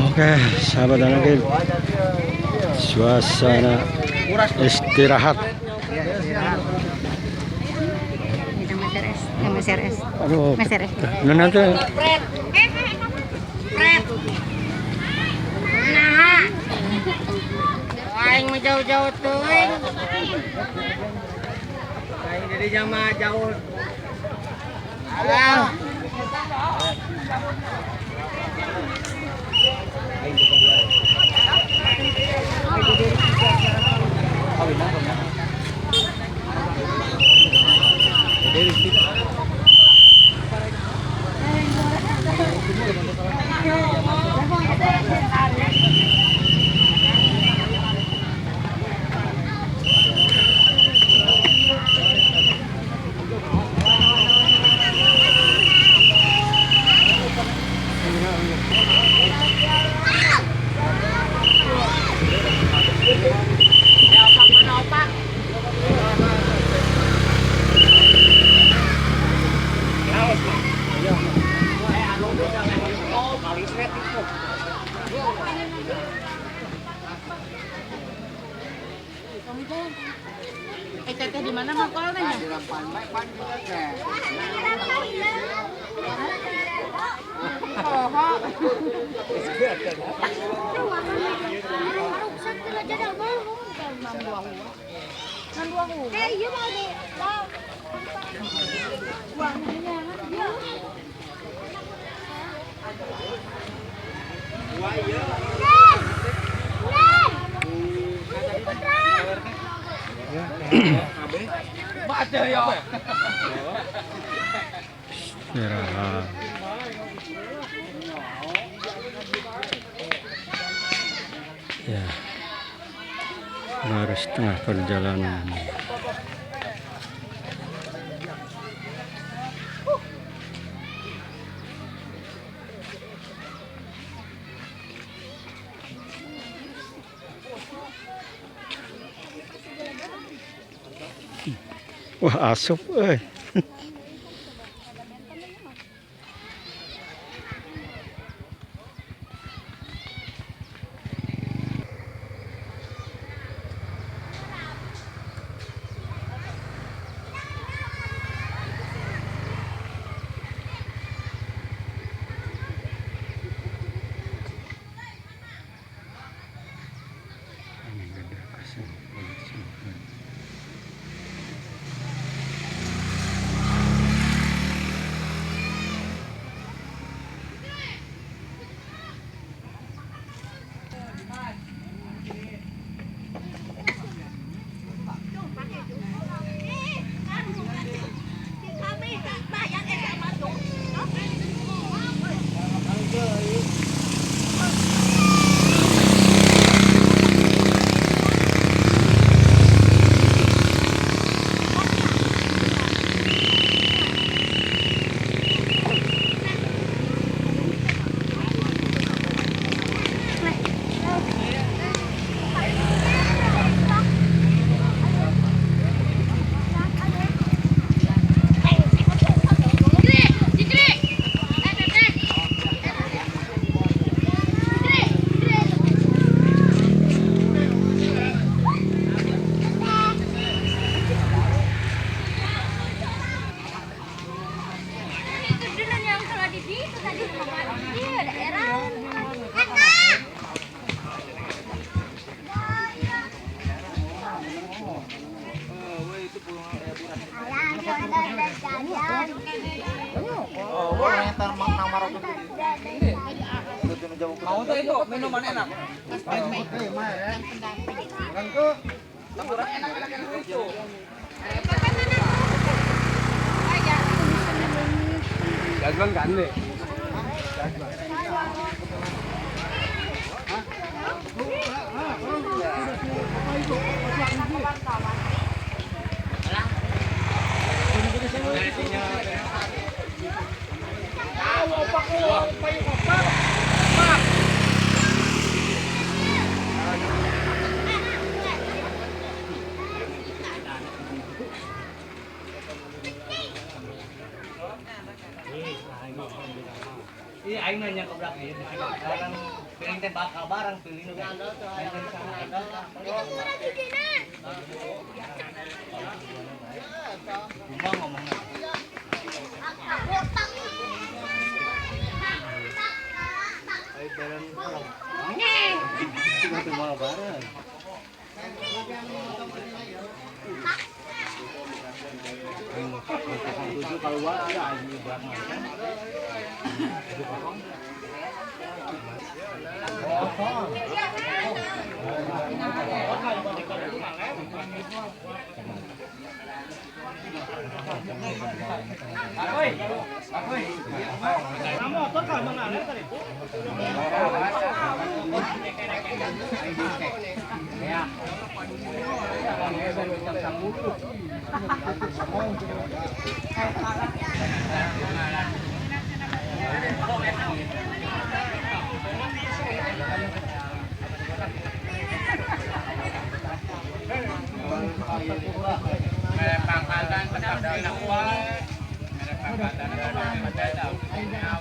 Oke, sahabat anak, suasana istirahat. Aduh, nanti. Nah, aing mah jauh-jauh tuh. Aing dari jamaah jauh. Alah. Teteh di mana makolnya? Di Lampang. Baca ya. Istirahat. Ya, baru setengah perjalanan. Wah, asup, Mau tuh itu minuman enak. Enak itu. Jagoan kan deh. Jagoan. aing nanya ke belakang ieu barang piring teh bakal barang pilih nu kan. Kumaha ngomongna. Ai barang. Kita tuh mau barang. Tujuh keluar ada ini buat makan. Motor kalau mengalir tadi. Ya. Pangkalan tetap di Nakwal. Pangkalan tetap di Nakwal.